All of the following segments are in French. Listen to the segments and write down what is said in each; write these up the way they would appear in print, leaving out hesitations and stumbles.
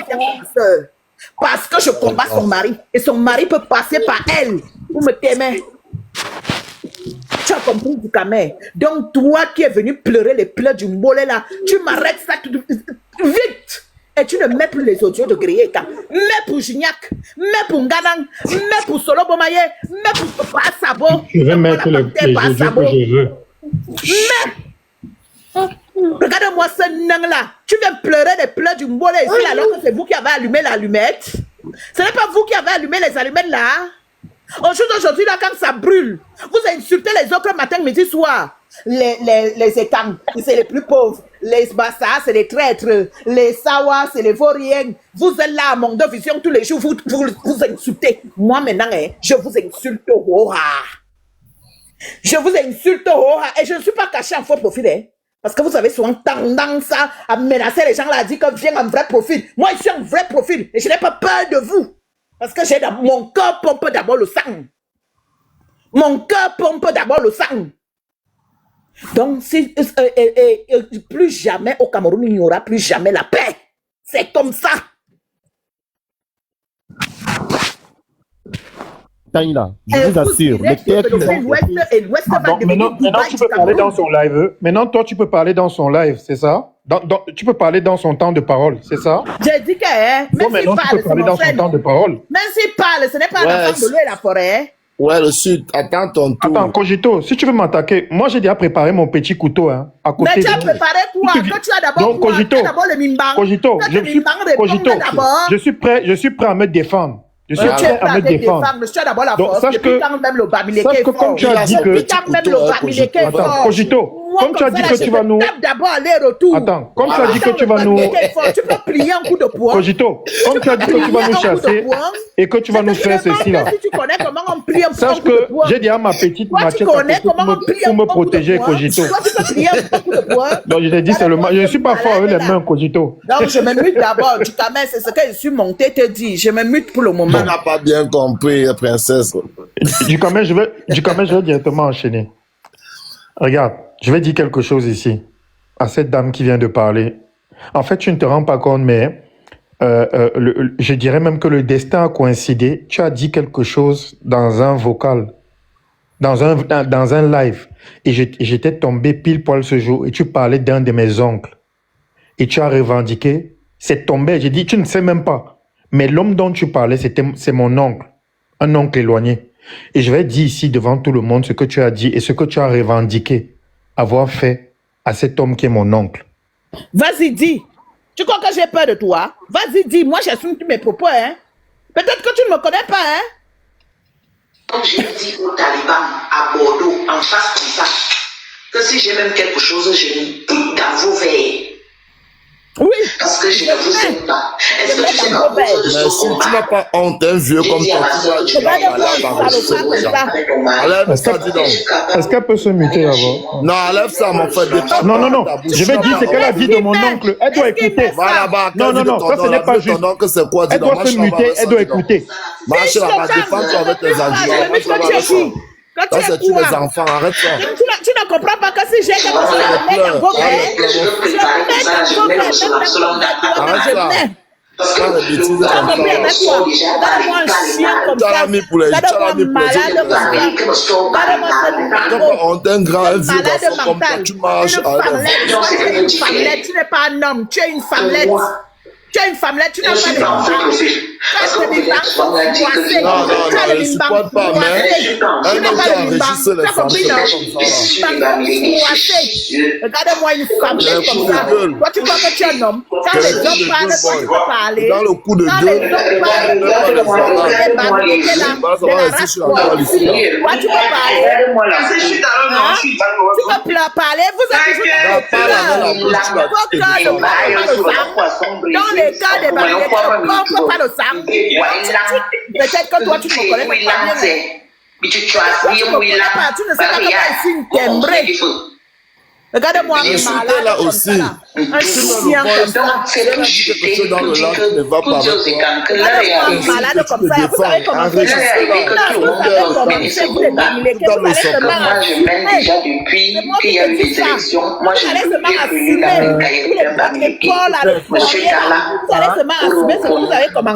ma soeur. Parce que je combats son mari. Et son mari peut passer par elle pour me t'aimer. Tu as compris, Dikame. Donc, toi qui es venu pleurer les pleurs du mollet là, tu m'arrêtes ça vite. Et tu ne mets plus les audios de Grieka. Mets pour Gignac, mets pour Nganang, mets pour Solo Bomaye, mets pour Passabo. Je vais mettre les audios que je veux. Mais, regarde-moi ce nain-là. Tu viens pleurer les pleurs du mollet ici alors que c'est vous qui avez allumé l'allumette. Ce n'est pas vous qui avez allumé les allumettes là. Aujourd'hui, là, quand ça brûle, vous insultez les autres matin, midi, soir. Les étangs, c'est les plus pauvres. Les Bassas, c'est les traîtres. Les Sawa, c'est les vauriens. Vous êtes là à Mondo Vision tous les jours, vous insultez. Moi, maintenant, je vous insulte au Je vous insulte au et je ne suis pas caché en faux profil. Parce que vous avez souvent tendance à menacer les gens là, à dire que viens en vrai profil. Moi, je suis en vrai profil et je n'ai pas peur de vous. Parce que mon cœur pompe d'abord le sang. Mon cœur pompe d'abord le sang. Donc, si, plus jamais au Cameroun, il n'y aura plus jamais la paix. C'est comme ça. Taïla, je vous assure, les terres qui maintenant, tu peux parler dans son live. Maintenant, toi, tu peux parler dans son live, c'est ça? Tu peux parler dans son temps de parole, c'est ça? J'ai dit que, même maintenant, tu peux parler dans son temps de parole. Même s'il parle, ce n'est pas l'enfant de l'eau et la forêt. Ouais, le sud, attends ton tour. Attends, Cogito, si tu veux m'attaquer, moi j'ai déjà préparé mon petit couteau, hein, à côté. Mais tu as préparé quoi? Quand tu as d'abord quoi? Tu as d'abord le mimbang. Cogito, je suis prêt à me défendre. Je suis prêt à me défendre. Donc, sache que comme tu as dit que... Attends, Cogito, comme tu as dit que tu vas nous... Attends, comme tu as dit que tu vas nous... Tu peux plier un coup de poing. Cogito, comme tu as dit que tu vas nous chasser et que tu vas nous faire ceci là. Si tu connais comment on plie un coup de poing. Sache que j'ai déjà ma petite machette pour me protéger, Cogito. Donc je t'ai dit seulement, je ne suis pas fort avec les mains, Cogito. Donc je me mute d'abord, du camé, c'est ce que je suis monté te dire. Je me mute pour le moment. On n'a pas bien compris, princesse. Du camé, je vais directement enchaîner. Regarde, je vais dire quelque chose ici à cette dame qui vient de parler. En fait, tu ne te rends pas compte, mais je dirais même que le destin a coïncidé. Tu as dit quelque chose dans un vocal, dans un live, et j'étais tombé pile poil ce jour, et tu parlais d'un de mes oncles, et tu as revendiqué, c'est tombé, j'ai dit, tu ne sais même pas, mais l'homme dont tu parlais, c'est mon oncle, un oncle éloigné. Et je vais dire ici devant tout le monde ce que tu as dit et ce que tu as revendiqué avoir fait à cet homme qui est mon oncle. Vas-y, dis. Tu crois que j'ai peur de toi? Vas-y, dis. Moi, j'assume tous mes propos, hein. Peut-être que tu ne me connais pas, hein. Comme j'ai dit aux talibans à Bordeaux, en face comme ça, que si j'ai même quelque chose, je le doute dans vos veilles. Oui. Parce que je ne vous aime pas. Est-ce que tu sais pas Mais si tu n'as pas honte, un vieux comme toi, tu vas enlève ça, dis donc. Est-ce qu'elle peut se muter avant? Non, enlève ça, mon frère. Non. Je vais dire ce qu'elle a dit de mon oncle. Elle doit écouter. Non, ça ce n'est pas juste. Elle doit se muter, elle doit écouter. Marche là-bas, défends-toi avec tes adjoints. Ça, c'est tous les enfants, arrête ça. Tu ne comprends pas que si j'ai quelque chose à mettre dans vos Parce que les bêtises comme ça. Donne-moi un chien comme ça. On est un grand vieux garçon comme toi, tu marches. Tu n'es pas un homme, tu es une femmelette. Tu as une femmelette, tu n'as pas de enfants. Non, je ne supporte pas, mais un homme qui enregistre les femmes, regarde-moi une femmelette comme ça. Toi, tu crois que tu es un homme. Quand les hommes parlent, toi, tu peux parler. Dans le coup de Quand les hommes parlent, toi, tu peux parler. Vous êtes dans les cas des barrières, on ne peut pas le sang. Peut-être que toi, tu ne connais pas bien. Tu ne sais pas comment ici une timbrée. Regarde-moi, Je suis malade là comme aussi. ça, là. Un chien comme ça. Donc, c'est pour chuter, dans le lac ne va pas avec toi. que là, il y a Regarde-moi, malade comme ça. Vous savez comment là, il y a que tout le monde est organisé pour le bain. Moi, je mène déjà depuis qu'il y a eu les élections. Moi, je n'ai plus la cahier de Bamileke. Monsieur Tala,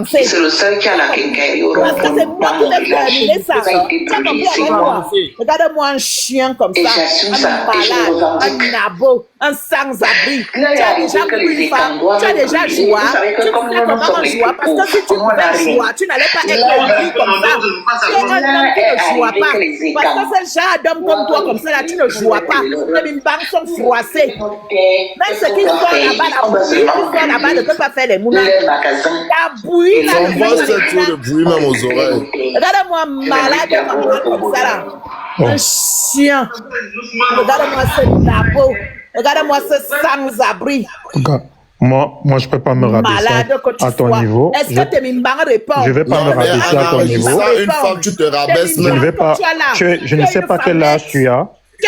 c'est le seul qui a la quincaillerie au parce que c'est moi qui vais terminer ça. Ça a été Tu as compris publié. avec moi? Regarde-moi un chien comme Et ça, j'assume un ça, et je malade, revendique. un nabo, un sans-abri. Tu Là, il y a as déjà que les pris femme, États tu as déjà doivent joué. vous savez que Tu comme sais nous, nous comment sommes on les joue, parce que si tu pauvres, on a pouvais rien. jouer, tu n'allais pas être Là, écrit comme ça. Tu es un homme qui ne joue pas. Parce que ce genre d'homme comme toi, comme ça, là, tu ne joues pas. Les bimbangs sont froissés. Même ceux qui sont là-bas, la bouillie, qui sont là-bas, ne peuvent pas faire les moulins. Les magasins. La bouillie, là, J'envoie cette tour de bruit même aux oreilles. regarde-moi malade comme ça là. Un chien. Regarde-moi ce nabo. Regarde-moi ce sans-abri. Regarde, moi, je peux pas me rabaisser Malade que tu à ton sois. niveau. Est-ce que tes mimbang répondent? Je vais pas me Non, mais rabaisser à ton Anna, niveau. ça, une fois que tu te rabaisses, Je ne même. vais pas. Je ne sais pas quel âge tu as.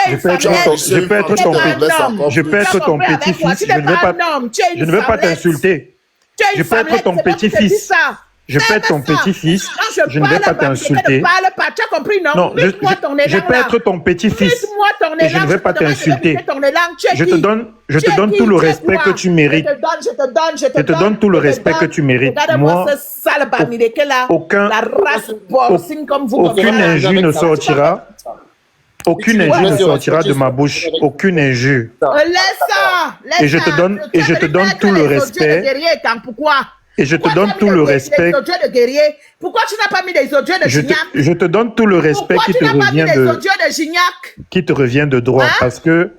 Je peux être ton petit. Je peux être ton petit-fils. Je ne vais pas t'insulter. Je peux être ton petit-fils. Je peux être ton petit-fils. Je ne vais pas t'insulter. Tu as compris, non? Non, je peux être ton petit-fils. Et je ne vais pas t'insulter. Je te donne tout le respect que tu mérites. Je te donne tout le respect que tu mérites. Moi, ce sale Bamileke là, la race porcine comme vous. Aucune injure ne sortira. Aucune injure ne sortira de ma bouche. Aucune injure. Laisse ça. Et je te donne tout le respect. Pourquoi? Et je te donne tout le respect. Pourquoi tu n'as pas mis des audios de Gignac? Je te donne tout le respect qui te revient de droit, parce que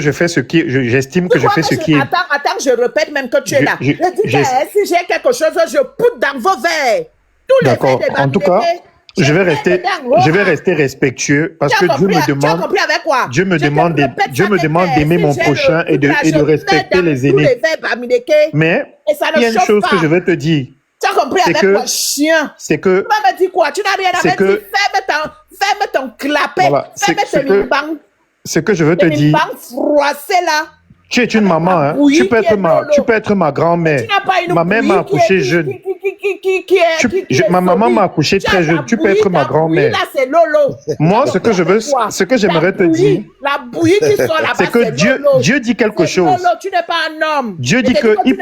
je fais ce qui, j'estime que je fais ce qui est. Attends, je répète même que tu es là. Si j'ai quelque chose, je poutre dans vos verres. D'accord. En tout cas, je vais rester respectueux parce que Dieu me demande d'aimer mon prochain et de respecter les aînés. Mais il y a une chose que je vais te dire. Tu as compris avec quoi, chien? C'est que. Tu m'as dit quoi? Tu n'as rien à dire. Ferme ton clapet. Ferme tes mimbangs. Ce que je veux te dire. Froissés là. Tu es une maman, hein? Tu peux être ma grand-mère. Ma mère m'a accouché jeune. Ma maman m'a accouché très jeune. Tu peux être ma grand-mère. Moi, ce que j'aimerais te dire, c'est que Dieu dit quelque chose. Tu n'es pas un homme. Dieu dit qu'il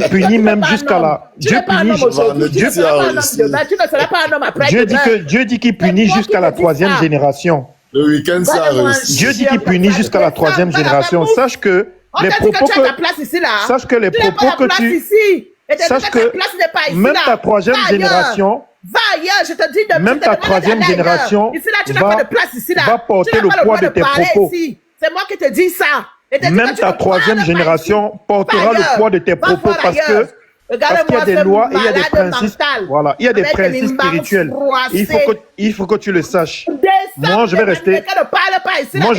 punit même jusqu'à la. Dieu dit qu'il punit jusqu'à la 3e génération. Le week-end, ça a réussi. Dieu dit qu'il punit jusqu'à la 3e génération. Sache que les propos que même ta 3e génération, même ta 3e génération va porter le poids de tes propos. C'est moi qui te dis ça. Même ta 3e génération portera le poids de tes propos parce qu'il y a des lois et il y a des principes. Voilà, il y a des principes spirituels. Il faut que tu le saches. Moi, je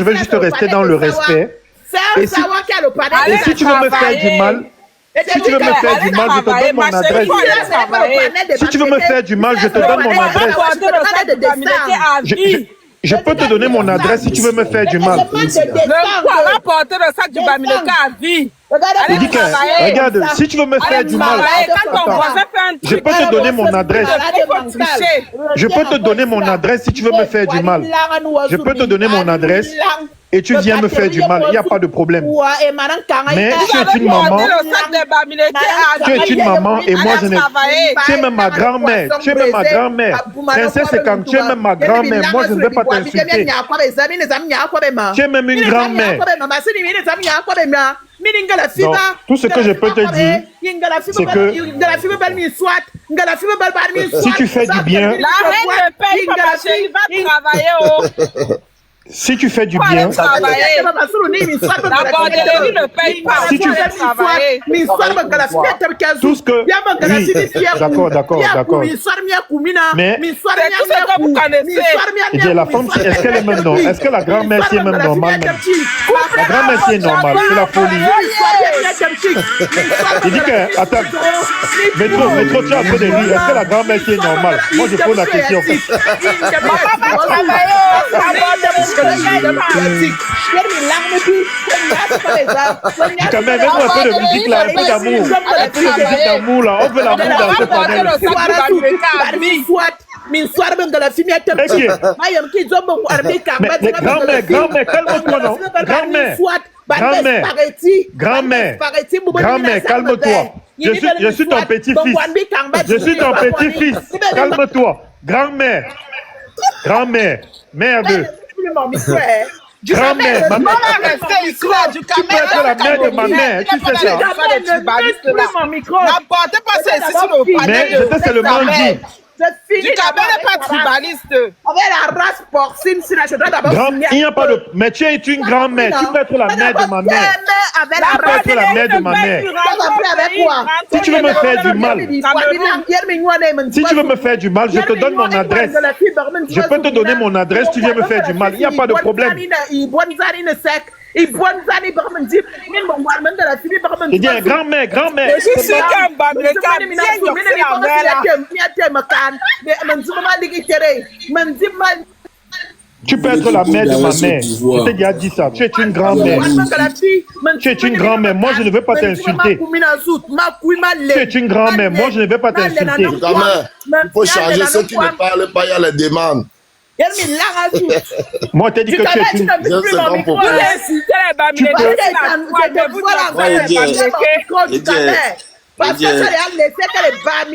vais juste rester dans le respect. Et si tu veux me faire du mal, je te donne mon adresse. Si tu veux me faire du mal, je te donne mon adresse. Je peux te donner mon adresse si tu veux me faire du mal. Regarde, si tu veux me faire du mal, je peux te donner mon adresse. Je peux te donner mon adresse si tu veux me faire du mal. Je peux te donner mon adresse et tu viens me faire du mal. Il n'y a pas de problème. Mais tu es une maman. Tu es une maman et moi je n'ai. Tu es même ma grand-mère. Tu es même ma grand-mère. Princesse, c'est quand tu es même ma grand-mère. Moi je ne vais pas t'insulter. Tu es même une grand-mère. Donc, tout ce que je peux te dire, c'est que si tu fais du bien, si tu fais du bien, tout ce que... Oui, d'accord. Mais la femme, est-ce qu'elle est même normale? Est-ce que la grand-mère est même normale? La grand-mère est normale, c'est la folie. Il dit que, attends, métro, tu es en train de rire. Est-ce que la grand-mère qui est normale? Moi, je pose la question. Du quand même, mets-nous un peu de musique là, un peu d'amour. Un peu de musique d'amour là. On veut l'amour dans ce panel. Min soir ben de la fille est mayam qui zombo armé mais grand-mère, calme-toi non. Grand-mère, calme-toi. Je suis ton petit-fils. Je suis ton petit-fils. Calme-toi. Grand-mère, merde. Grand-mère, ma mère. Tu peux être la mère de ma mère, tu sais ça. N'apportez pas ça ici sur le panel. Mais je sais c'est le mandi. Du Cameroun n'est pas tribaliste. Avec la race porcine, si je dois d'abord. Il n'y a pas de. Mais tu es une grand-mère. Tu peux être la mère de ma mère. Tu peux être la mère de ma mère. Si tu veux me faire du mal, je te donne mon adresse. Je peux te donner mon adresse, tu viens me faire du mal. Il n'y a pas de problème. Il dit grand-mère. Je suis Tu peux être la mère de ma mère. Je t'ai déjà dit ça. Tu es une grand-mère. Tu es une grand-mère. Moi, je ne veux pas t'insulter. Tu es une grand-mère. Moi, je ne vais pas t'insulter. Il faut changer ceux qui ne parlent pas, il y a les demandes. Moi, t'as dit que tu es une...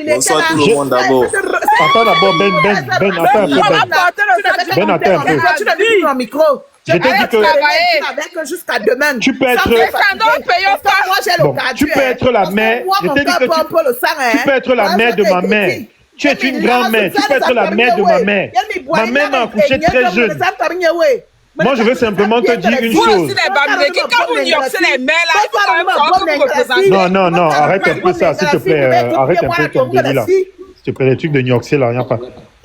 Bonsoir tout le monde d'abord. Attends d'abord, Ben, attends un peu. Je t'ai dit que tu peux être... Bon, tu peux être la mère. Je t'ai dit que tu peux être la mère de ma mère. Tu es une grand-mère. Tu peux être la mère de ma mère. Ma mère m'a accouché très jeune. Moi, je veux simplement te dire une chose. Non, arrête un peu ça, s'il te plaît. Arrête un peu ton délire là. S'il te plaît, les trucs de New York, c'est là, il n'y a pas.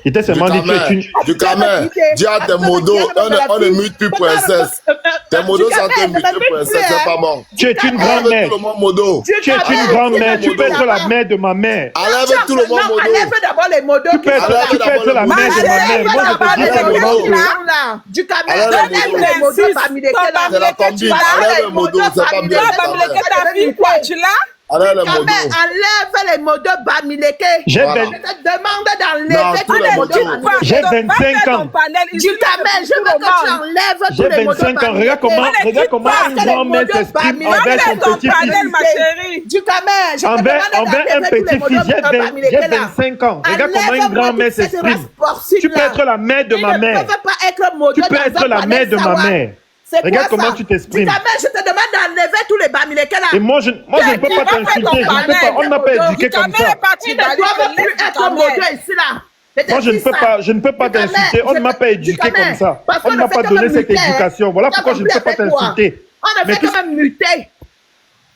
Il t'a seulement dit que tu es une... Du Cameroun, dis à tes modos, on ne mute plus princesse. Tes modos sont tes mute plus princesse, c'est pas bon. Tu es une grand-mère. Tu es une grand-mère. Tu peux être la mère de ma mère. Enlève tout le monde modo. Enlève d'abord les modos. Tu peux être la mère de ma mère. Moi, je te dis simplement que... Du Cameroun, enlève les modos. C'est la combine. Enlève les modos, c'est pas bien. Enlève les modos Bamileke. Je te demande d'enlever tous les modos Bamileke. J'ai 25 ans. Du Cameroun, je veux que tu enlèves tous les modos Bamileke. J'ai 25 ans. Regarde comment une grand-mère s'exprime envers son petit-fils. Du Cameroun, je te demande envers un petit-fils. J'ai 25 ans. Regarde comment une grand-mère s'exprime. Tu peux être la mère de ma mère. Tu peux être la mère de ma mère. Regarde comment tu t'exprimes. Je te demande d'enlever tous les Bamileke là. Et moi, je ne peux pas t'insulter. On ne m'a pas éduqué comme ça. Ils ne doivent plus être modèles ici là. Moi, je ne peux pas t'insulter. On ne m'a pas éduqué comme ça. On ne m'a pas donné cette éducation. Voilà pourquoi je ne peux pas t'insulter. On ne fait que me muter.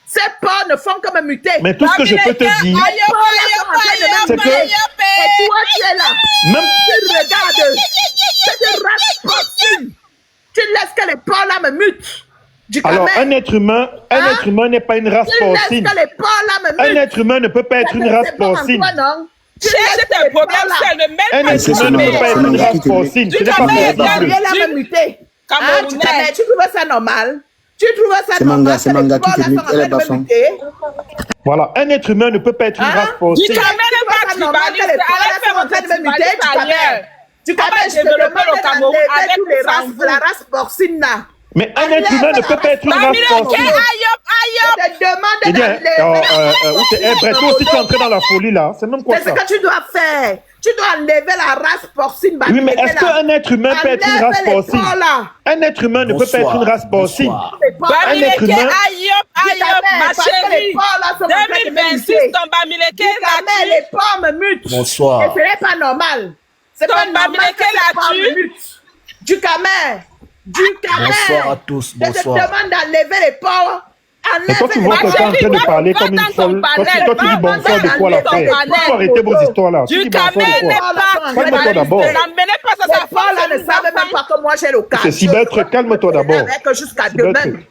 Ces porcs ne font que me muter. Mais tout ce que je peux te dire, c'est que... Et toi, tu es là. Même... Tu regardes. C'est une race possible. Tu laisses que les porcs là me mutent. Alors, un être humain n'est pas une race porcine. Un être humain ne peut pas être une race porcine. Un être humain ne peut pas être une race porcine. Ce n'est pas possible. Tu trouves ça normal? Tu trouves ça c'est normal? C'est manga qui te mute, elle est basson. Voilà, un être humain ne peut pas être une race porcine. Tu Cameroun, je te demande d'enlever tous les races, la race porcine là. Mais un être humain ne peut pas être une race porcine. Je te demande d'enlever. Bref, toi aussi tu es entré dans la folie là. C'est même quoi ça? C'est ce que tu dois faire. Tu dois enlever la race porcine. Oui, mais est-ce qu'un être humain peut être une race porcine? Un être humain ne peut pas être une race porcine. Un être humain... ma chérie. 2026, ton Bamileke là-dessus. Les porcs me mutent. Bonsoir. Et ce n'est pas normal. C'est pas normal que les porcs me mutent. Du Cameroun. Bonsoir à tous. Je te demande d'enlever les porcs. Mais toi, tu vois quelqu'un en train de parler comme une folle. Toi, tu dis bonsoir de quoi, la frère? Il faut arrêter vos histoires là. Tu dis bonsoir de quoi? Calme-toi d'abord. Les porcs là ne savent même pas que moi j'ai le cas. C'est Cybertruck, calme-toi d'abord. Jusqu'à demain.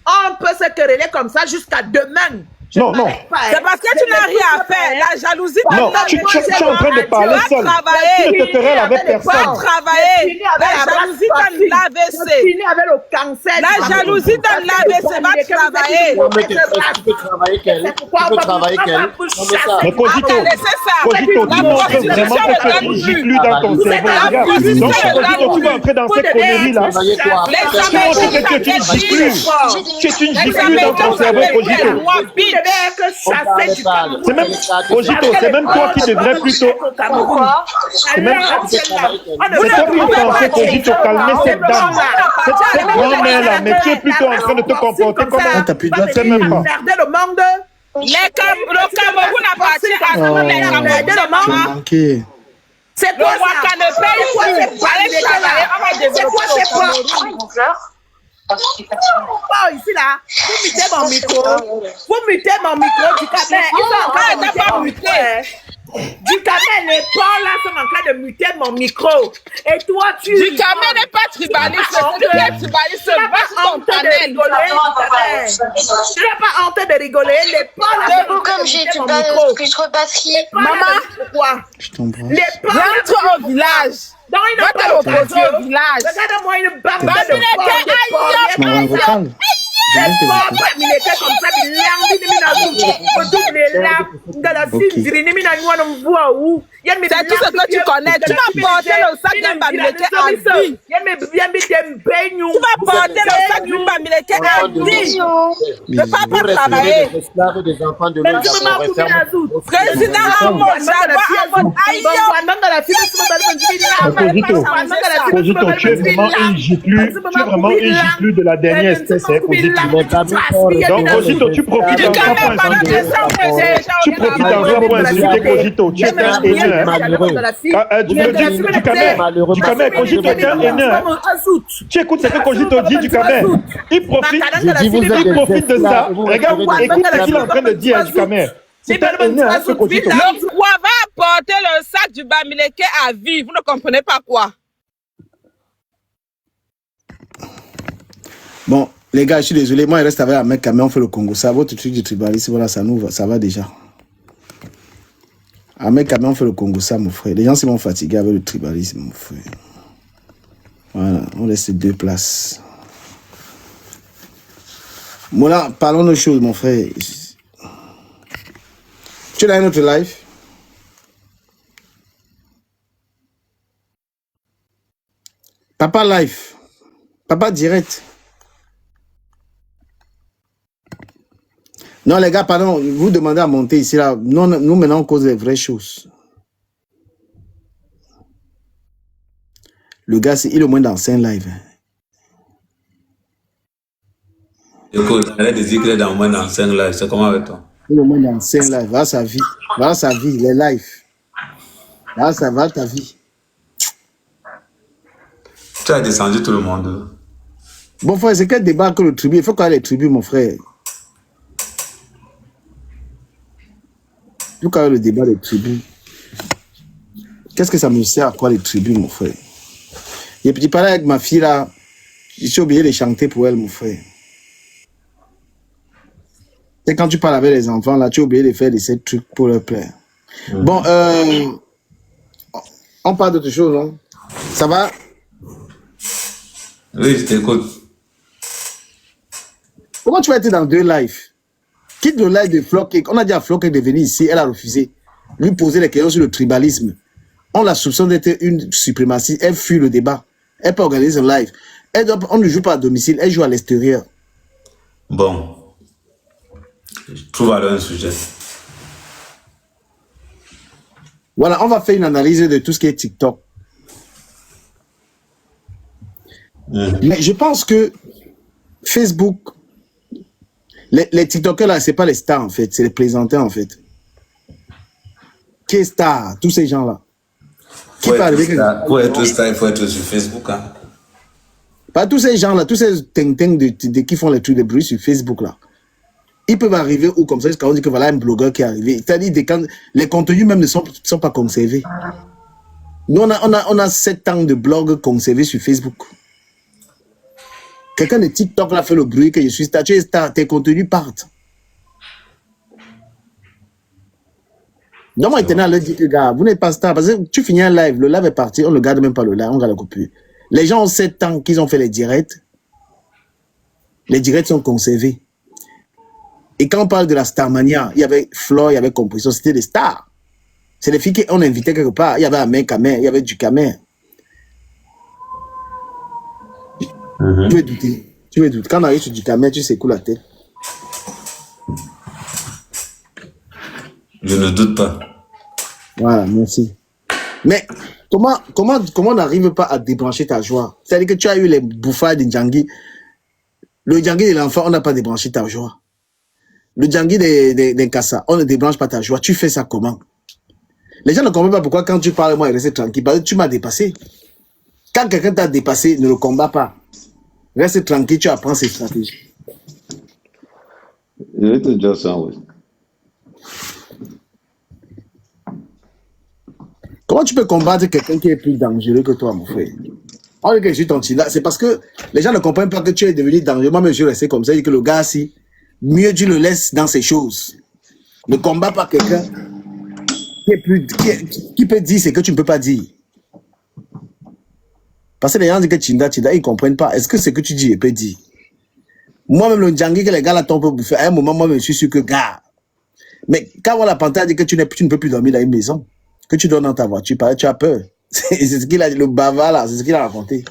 On peut se quereller comme ça jusqu'à demain. Non, non. C'est parce que tu n'as rien à faire. La jalousie, Non, tu es en train de parler seul. Tu ne te querelles avec personne. Travailler. La jalousie donne l'AVC. Avec le cancer. La jalousie donne l'AVC. Va travailler. Tu peux travailler qu'elle. Tu peux travailler qu'elle. Mais Cogito, C'est ça. Cogito, tu montres vraiment que tu es une giclue dans ton cerveau. Regarde. Donc, Cogito, tu vas entrer dans cette connerie-là. Tu montres que tu es une giclue. Tu es une giclue dans ton cerveau, Cogito. C'est même, Cogito, c'est même toi qui devrais plutôt. C'est même. C'est toi qui pensais, Cogito, calmer cette dame. Cette grand-mère-là, mais tu es plutôt en train de te comporter comme un. Tu ne sais même pas. Le monde. Le Cameroun appartient à tous les Camerounais. C'est Le Waka ne paye pas. C'est quoi c'est quoi? Oh, ici là, vous mutez mon micro. Vous mutez mon micro du Camer. Ils sont en train de pas muter. Du Camer, les porcs là sont en train de muter mon micro. Et toi, tu. Du Camer n'est pas tribaliste. Tu es tribaliste. Tu n'as pas honte de rigoler. Tu n'as pas honte de rigoler. Les porcs là sont en train de muter mon micro. Puis je repasse. Maman, pourquoi? Les porcs. Rentre au village. Dans une au village. Regarde-moi une bande de Regarde. C'est tout ce que tu connais. Tu vas porter le sac d'un Bamileke à vie. Tu vas porter le sac d'un Bamileke à vie. Ne pas pas travailler. Des enfants de l'autre. Président Amo, Cogito, tu es vraiment une giclue. Tu es vraiment une giclue de la dernière espèce, Cogito. Donc, Cogito, tu profites d'un temps pour insulter. Tu profites d'un temps pour insulter Cogito. Tu es un haineux. Du Camer, Cogito est un haineux. Tu écoutes ce que Cogito dit du Camer. Il profite de ça. Regarde, écoute ce qu'il est en train de dire du Camer. C'est un haineux, ce Cogito. Le roi va apporter le sac du Bamileke à vie. Vous ne comprenez pas quoi? Bon, les gars, je suis désolé. Moi, il reste avec la mec Camer, on fait le Congo. Ça, votre truc du tribalisme, voilà, ça nous va, ça va déjà. Avec Camer, on fait le Congo, ça, mon frère. Les gens sont fatigués avec le tribalisme, mon frère. Voilà, on laisse ces deux places. Voilà, parlons de choses, mon frère. Tu as un autre live? Papa live. Papa direct. Non, les gars, pardon, vous demandez à monter ici, là. Nous, maintenant, on cause les vraies choses. Le gars, il est au moins dans 5 lives. Écoute, arrête de dire qu'il est dans moins dans 5 lives. C'est comment avec toi? Il est au moins dans 5 lives. Voilà sa vie. Voilà sa vie, les lives. Voilà ça va ta vie. Tu as descendu tout le monde. Bon, frère, c'est quel débat que le tribu? Il faut qu'on ait les tribus, mon frère. Il faut qu'on ait le débat des tribus. Qu'est-ce que ça me sert à quoi les tribus, mon frère? Et puis, tu parlais avec ma fille là. Je suis obligé de chanter pour elle, mon frère. C'est quand tu parles avec les enfants là, tu es obligé de faire ces trucs pour leur plaire. Bon, on parle d'autre chose, non? Ça va? Oui, je t'écoute. Comment tu vas être dans 2 lives? Quitte le live de Flock. On a dit à Flock de venir ici, elle a refusé. Lui poser les questions sur le tribalisme. On la soupçonne d'être une suprémaciste. Elle fuit le débat. Elle peut organiser un live. On ne joue pas à domicile, elle joue à l'extérieur. Bon. Je trouve alors un sujet. Voilà, on va faire une analyse de tout ce qui est TikTok. Mais je pense que Facebook, les TikTokers là, c'est pas les stars en fait, c'est les plaisantins en fait. Qui est star? Tous ces gens là. Pour être star, il faut être sur Facebook. Hein. Pas tous ces gens là, tous ces ting-ting qui font les trucs de bruit sur Facebook là. Ils peuvent arriver ou comme ça, jusqu'à on dit que voilà un blogueur qui est arrivé. C'est-à-dire les contenus même ne sont pas conservés. Nous, on a 7 ans de blogs conservés sur Facebook. Quelqu'un de TikTok là fait le bruit que je suis star. Tu es star, tes contenus partent. Donc moi, maintenant, leur dit que, gars, vous n'êtes pas star. Parce que tu finis un live, le live est parti, on ne garde même pas le live, on garde la coupure. Les gens ont 7 ans qu'ils ont fait les directs. Les directs sont conservés. Et quand on parle de la Starmania, il y avait Floyd, il y avait Composition, c'était des stars. C'est les filles qu'on invitait quelque part. Il y avait Amen Kamer, il y avait du Kamer. Tu veux douter. Tu veux douter. Quand on arrive sur du Kamer, tu secoues la tête. Je ne doute pas. Voilà, merci. Mais comment on n'arrive pas à débrancher ta joie? C'est-à-dire que tu as eu les bouffades de Djangui. Le Djangui de l'enfant, on n'a pas débranché ta joie. Le Djangui des Kassa, on ne débranche pas ta joie. Tu fais ça comment? Les gens ne comprennent pas pourquoi quand tu parles, moi, il reste tranquille. Parce que tu m'as dépassé. Quand quelqu'un t'a dépassé, ne le combat pas. Reste tranquille, tu apprends ses stratégies. Je vais te dire ça, oui. Comment tu peux combattre quelqu'un qui est plus dangereux que toi, mon frère? On dit que je suis ton là. C'est parce que les gens ne comprennent pas que tu es devenu dangereux. Moi, je restais comme ça. Je dis que le gars, si, mieux tu le laisses dans ses choses. Ne combat pas quelqu'un qui peut dire ce que tu ne peux pas dire. Parce que les gens disent que Tinda, ils ne comprennent pas. Est-ce que ce que tu dis, il peut dire? Moi-même, le Djangui que les gars là t'ont peu bouffé, à un moment, moi, je suis sûr que, gars. Mais quand on la panthère dit que tu ne peux plus dormir dans une maison, que tu dors dans ta voiture, tu as peur. C'est ce qu'il a dit, le bavard là, c'est ce qu'il a raconté.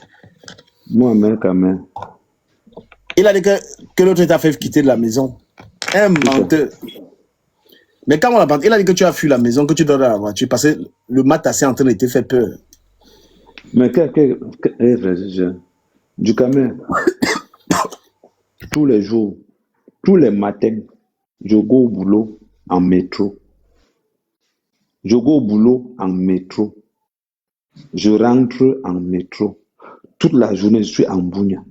Moi-même, quand même. Il a dit que l'autre t'a fait quitter de la maison. Un menteur. Mais quand on l'a panthère, il a dit que tu as fui la maison, que tu dors dans la voiture, parce que le matassé en train de te faire peur. Mais du Camer, tous les jours, tous les matins, je go au boulot en métro. Je go au boulot en métro. Je rentre en métro. Toute la journée, je suis en Bougna.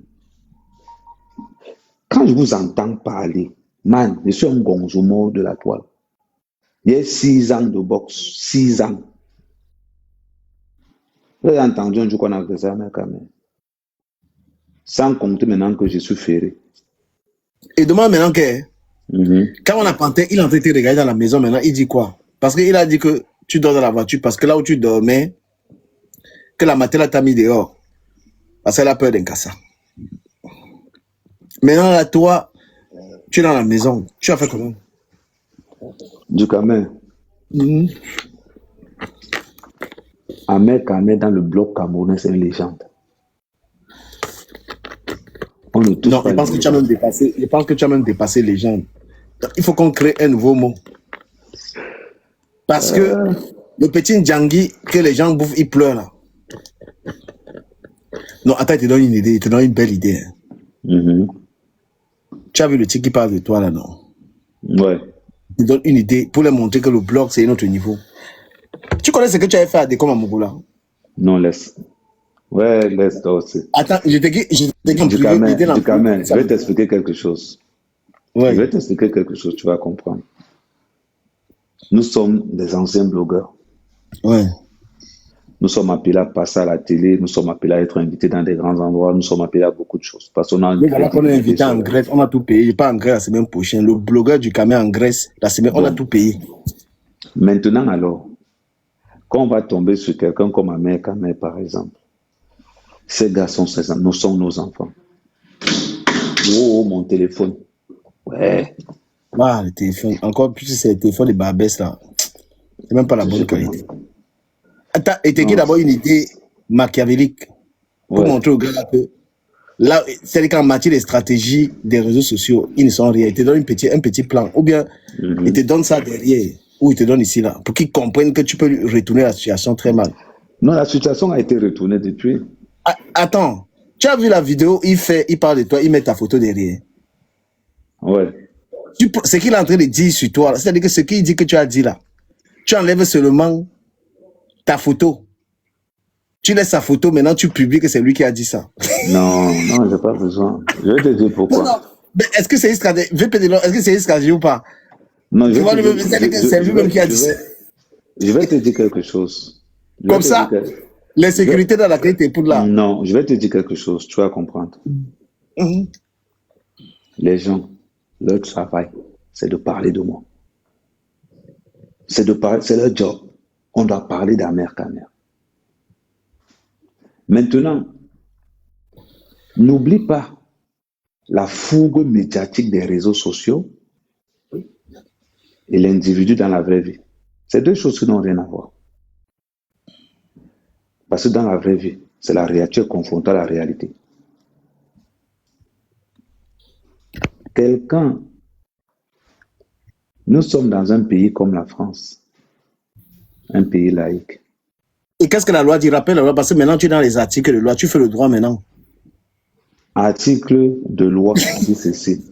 Quand je vous entends parler, man, je suis un gonzomo de la toile. Il y a 6 ans de boxe, 6 ans. Vous avez entendu un jour qu'on a fait ça, mais quand même. Sans compter maintenant que je suis ferré. Et demande maintenant que, quand on a panté, il est en train de te regarder dans la maison maintenant, il dit quoi? Parce qu'il a dit que tu dors dans la voiture, parce que là où tu dormais, que la matinée t'a mis dehors. Parce qu'elle a peur d'un cassa. Maintenant, là, toi, tu es dans la maison. Tu as fait comment? Du Camer. Ahmed Kamer dans le bloc camerounais, c'est une légende. On ne touche non, pas. Je pense que tu as même dépassé légende. Il faut qu'on crée un nouveau mot. Parce que le petit Djangui que les gens bouffent, il pleure là. Non, attends, il te donne une idée, il te donne une belle idée. Tu as vu le type qui parle de toi là, non? Ouais. Il donne une idée pour leur montrer que le blog c'est un autre niveau. Tu connais ce que tu avais fait à Décom à Mougoula? Non, laisse. Ouais, laisse toi aussi. Attends, je te dis Du Camer, je vais t'expliquer quelque chose. Ouais. Je vais t'expliquer quelque chose, tu vas comprendre. Nous sommes des anciens blogueurs. Ouais. Nous sommes appelés à passer à la télé, nous sommes appelés à être invités dans des grands endroits, nous sommes appelés à beaucoup de choses. Parce qu'on a on est invité en Grèce, on a tout payé. Pas en Grèce la semaine prochaine. Le blogueur du Camer en Grèce, la semaine, on a tout payé. Maintenant alors, quand on va tomber sur quelqu'un comme Ahmed Kamer par exemple, ces garçons, nous sommes nos enfants. Oh, mon téléphone. Ouais. Ah, le téléphone. Encore plus, c'est le téléphone de Barbès là. C'est même pas la bonne qualité. Attends, et t'es d'abord une idée machiavélique pour montrer aux gars là que là, c'est qu'en matière de stratégie des réseaux sociaux, ils ne sont rien. Ils te donnent un petit plan. Ou bien, ils te donnent ça derrière. Ou ils te donnent ici là. Pour qu'ils comprennent que tu peux retourner la situation très mal. Non, la situation a été retournée depuis. Attends, tu as vu la vidéo, il parle de toi, il met ta photo derrière. Ouais. Ce qu'il est en train de dire sur toi, c'est-à-dire que ce qu'il dit que tu as dit là, tu enlèves seulement ta photo. Tu laisses sa photo, maintenant tu publies que c'est lui qui a dit ça. Non, j'ai pas besoin. Je vais te dire pourquoi. Non. Mais est-ce que c'est une stratégie? Est-ce que c'est une stratégie ou pas? Non, c'est lui-même qui a dit ça. Je vais te dire quelque chose. Comme ça, l'insécurité dans laquelle tu es pour là. Non, je vais te dire quelque chose, tu vas comprendre. Les gens, leur travail, c'est de parler de moi. C'est leur job. On doit parler d'Amer Kamer. Maintenant, n'oublie pas la fougue médiatique des réseaux sociaux et l'individu dans la vraie vie. C'est deux choses qui n'ont rien à voir. Parce que dans la vraie vie, c'est la réalité confrontée à la réalité. Nous sommes dans un pays comme la France, un pays laïque. Et qu'est-ce que la loi dit? Rappelle la loi, parce que maintenant tu es dans les articles de loi, tu fais le droit maintenant. Article de loi dit ceci.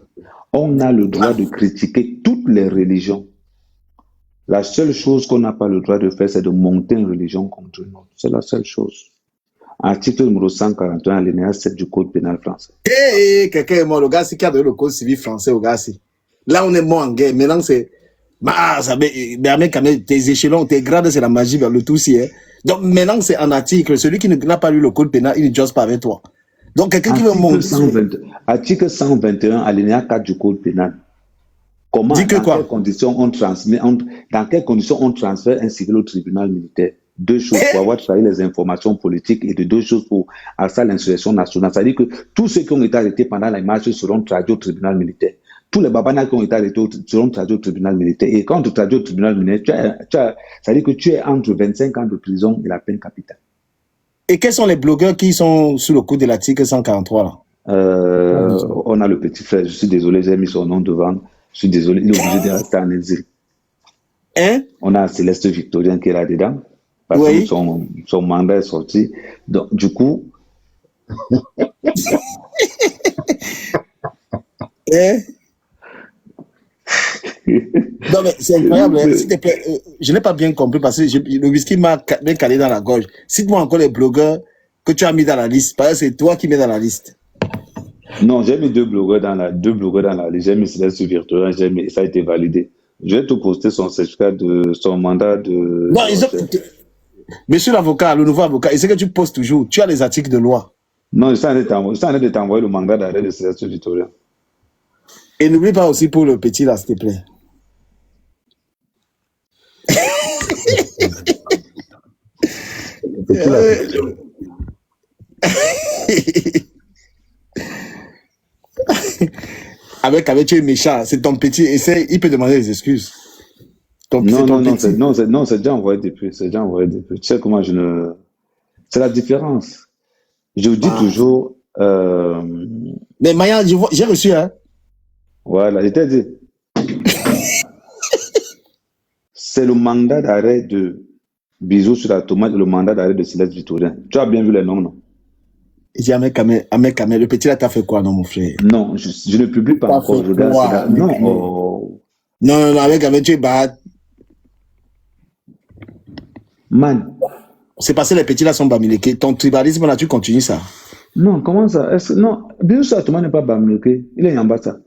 On a le droit de critiquer toutes les religions. La seule chose qu'on n'a pas le droit de faire, c'est de monter une religion contre une autre. C'est la seule chose. Article numéro 141, alinéa 7 du Code pénal français. Quelqu'un est mort, le gars, c'est qui a donné le Code civil français au gars. Là, on est mort en guerre. Maintenant, c'est. Tes échelons, tes grades, c'est la magie, le tout si. Hein. Donc, maintenant, c'est un article. Celui qui n'a pas lu le Code pénal, il ne joue pas avec toi. Donc, quelqu'un qui veut monter. Article 121, alinéa 4 du Code pénal. Comment, dans quelles conditions on transfère un civil au tribunal militaire? Deux choses, pour avoir trahi les informations politiques et de deux choses pour ça l'insurrection nationale. C'est-à-dire que tous ceux qui ont été arrêtés pendant la marche seront traduits au tribunal militaire. Tous les babanas qui ont été arrêtés seront traduits au tribunal militaire. Et quand tu traduis au tribunal militaire, c'est-à-dire que tu es entre 25 ans de prison et la peine capitale. Et quels sont les blogueurs qui sont sous le coup de l'article 143 là? On a le petit frère, je suis désolé, j'ai mis son nom devant. Je suis désolé, il est obligé de rester en exil. Hein? On a Céleste Victorien qui est là-dedans. Parce que son mandat est sorti. Donc, du coup. Non, mais c'est incroyable. Hein. S'il te plaît, je n'ai pas bien compris parce que le whisky m'a bien calé dans la gorge. Cite-moi encore les blogueurs que tu as mis dans la liste. Parce que c'est toi qui mets dans la liste. Non, j'ai mis deux blogueurs dans la liste. J'ai mis Céleste Virtuel, ça a été validé. Je vais te poster son certificat de son mandat de. Non, monsieur l'avocat, le nouveau avocat, et c'est que tu postes toujours. Tu as les articles de loi. Non, ça en est de t'envoyer le mandat d'arrêt de Céleste Victoria. Et n'oublie pas aussi pour le petit là, s'il te plaît. Avec tu es méchant, c'est ton petit, essaie, il peut demander des excuses. Non, c'est déjà envoyé depuis. Tu sais comment c'est la différence. Je vous dis toujours. Mais Maya, j'ai reçu, hein. Voilà, je t'ai dit. C'est le mandat d'arrêt de Bisous sur la tomate et le mandat d'arrêt de Céleste Victorien. Tu as bien vu les noms, non? Il dit Ahmed Kamer, le petit là, t'as fait quoi, non, mon frère? Non, je ne publie pas encore. Non, avec Kamer, tu es bad. Man. C'est parce que les petits là sont bamilekés. Ton tribalisme là, tu continues ça? Non, comment ça? Non, Bisous sur la tomate n'est pas bamileke. Il est en bas ça.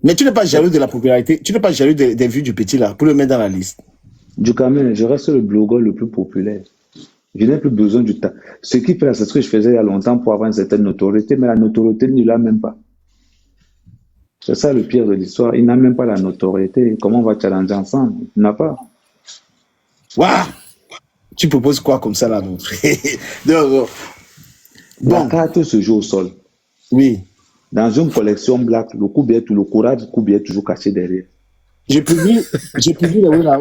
Mais tu n'es pas jaloux de la popularité, tu n'es pas jaloux des vues du petit là, pour le mettre dans la liste. Du Cameroun, je reste le blogueur le plus populaire. Je n'ai plus besoin du temps. Ce qui fait, c'est ce que je faisais il y a longtemps pour avoir une certaine notoriété, mais la notoriété, il ne l'a même pas. C'est ça le pire de l'histoire. Il n'a même pas la notoriété. Comment on va challenger ensemble? Il n'a pas. Waouh! Tu proposes quoi comme ça là, mon frère? La carte se joue au sol. Oui. Dans une collection black, le courage du coup est toujours caché derrière. J'ai publié là.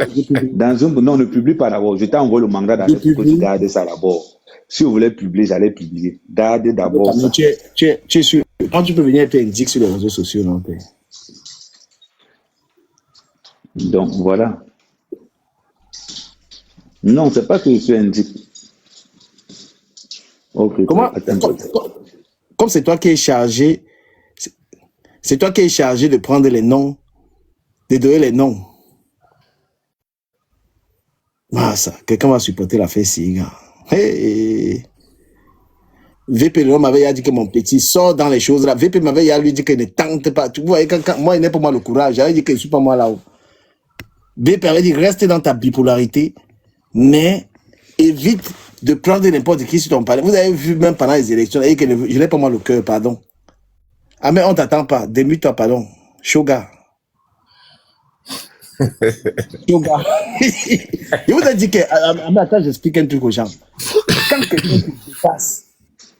Non, ne publie pas d'abord. Je t'ai envoyé le mandat d'arrêt pour que tu gardes ça d'abord. Si vous voulez publier, j'allais publier. Gardez d'abord ça. Tu es sûr. Quand tu peux venir être indique sur les réseaux sociaux, non? Donc, voilà. Non, c'est pas que je suis indique. Ok. Comment? Comme c'est toi qui es chargé, c'est toi qui es chargé de prendre les noms, de donner les noms. Ah, ça, quelqu'un va supporter la fête, si, gars. Hey. VP, l'homme m'avait dit que mon petit sort dans les choses là. VP m'avait lui dit qu'il ne tente pas. Tu vois, moi, il n'est pas moi le courage. J'avais dit que je ne suis pas moi là-haut. VP avait dit reste dans ta bipolarité, mais évite de prendre n'importe qui sur ton palais. Vous avez vu même pendant les élections, et que je n'ai pas moi le cœur, pardon. Ah mais on t'attend pas, démute-toi, pardon. Shoga. Shoga. Je vous ai dit que, mais attends, j'explique un truc aux gens.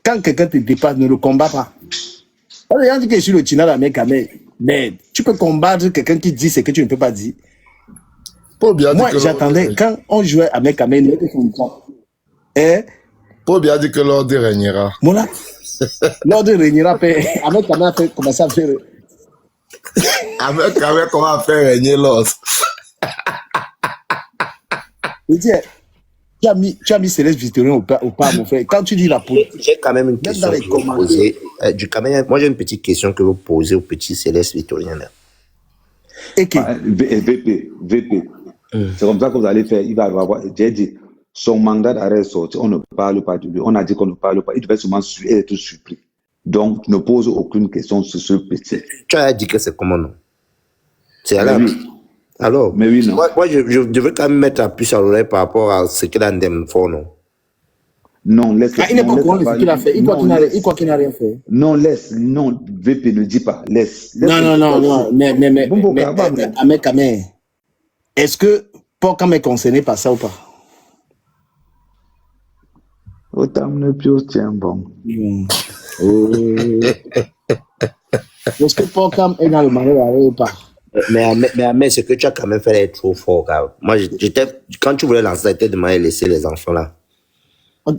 Quand quelqu'un te dépasse, ne le combat pas. Les gens disent que je suis le Tina la mec, mais tu peux combattre quelqu'un qui dit ce que tu ne peux pas dire. Moi, j'attendais, quand on jouait à Mekame, il était son temps. Paul bien dit que l'ordre régnera. Voilà. L'ordre régnera. Avec Kamé a fait commencer à faire. Avec Kamé, comment faire régner l'ordre? Il dit, tu as mis Céleste Victorien ou pas, mon frère. Quand tu dis la politique. J'ai quand même une question que vous posez. Moi, j'ai une petite question que vous posez au petit Céleste Victorien. Là. Et qui VP. C'est comme ça que vous allez faire. Il va avoir. J'ai dit, son mandat d'arrêt est sorti. On ne parle pas de lui. On a dit qu'on ne parle pas. Il devait sûrement être surpris. Donc, tu ne poses aucune question sur ce petit. Tu as dit que c'est comment, non? C'est alors. Oui. Alors, mais oui, non. Moi, je devais quand même mettre la puce à l'oreille par rapport à ce qu'il a fait, non? Non, laisse. Il n'est pas au courant de ce qu'il a fait. Il croit qu'il n'a rien fait. Non, laisse. Non, VP ne dit pas. Laisse. Non. Mais, Kamé, est-ce que Paul Kamé est concerné par ça ou pas? Autant ne plus tiens bon. Est-ce que Paul Kamé est dans le marais ou pas? Mais ce que tu as quand même fait est trop fort, car moi, quand tu voulais lancer, tu demandé de laisser les enfants là.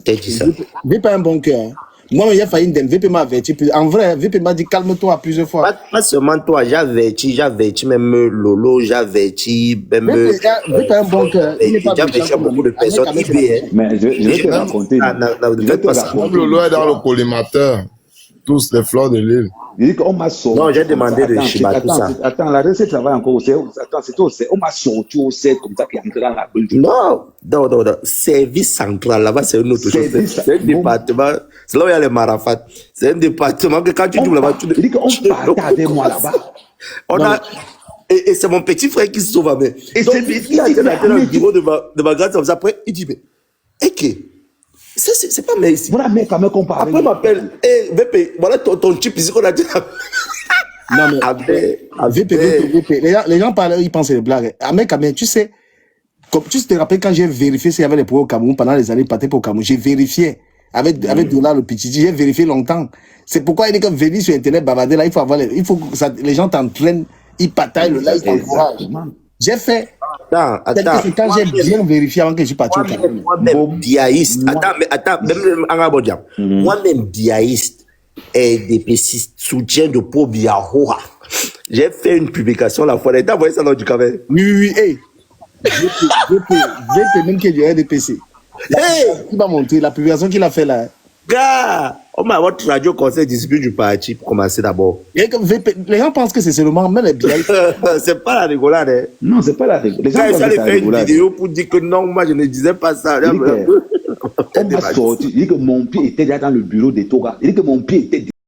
T'as dit ça. VP a un bon cœur. Moi, il a failli me VP m'a averti. En vrai, VP m'a dit calme-toi plusieurs fois. Pas seulement toi, j'ai averti même Lolo, j'ai averti même. VP a un bon cœur. Il n'est pas averti beaucoup de personnes. Mais je vais te raconter. Lolo est dans le collimateur. Tous les fleurs de l'île. Il dit qu'on m'a sorti. Non, j'ai demandé de Shiba tout ça. Attends, la recette travaille encore au CER. Attends, c'est au CER. On m'a sorti au CER comme ça qui est entré dans la bulle. Non. Service central, là-bas, c'est une autre chose. C'est un département. C'est là où il y a les marafats. C'est un département que quand tu dis là-bas, tu dis. Il dit qu'on partait avec moi là-bas. Et c'est mon petit frère qui se sauve à moi. Et donc, il a été dans le bureau de ma grande soeur. Après, il dit, mais, c'est pas mais ici. Voilà, mec, quand compare. Après, il m'appelle, VP, voilà ton chip ici qu'on a dit. Non, mais, VP. Les gens parlent, ils pensent les blagues. Mec, tu sais, comme tu te rappelles quand j'ai vérifié s'il y avait des problèmes au Cameroun pendant les années passées pour le Cameroun, j'ai vérifié avec Dollar le petit, j'ai vérifié longtemps. C'est pourquoi il est comme venir sur Internet bavarder là, il faut que les gens t'entraînent, ils bataillent le live, ils t'encouragent. J'ai fait. Attends. C'est quand j'ai bien vérifié avant que je suis parti au Cameroun. Moi-même diaïste. Attends, même en moi-même diaïste et DPC soutien de Paul Biahoua. J'ai fait une publication la fois dernière. T'as envoyé ça dans du Cameroun? Oui. VP, même qu'il y a DPC. Il va monter la publication qu'il a fait là. Gars, on m'a votre radio conseil dispute du parti pour commencer d'abord. Les gens pensent que c'est seulement même les biais. C'est pas la rigolade. Hein. Non, c'est pas la rigolade. Les gens pensent que c'est fait une vidéo pour dire que non, moi je ne disais pas ça. Il dit que mon pied était déjà dans le bureau des Toga. Il dit que mon pied était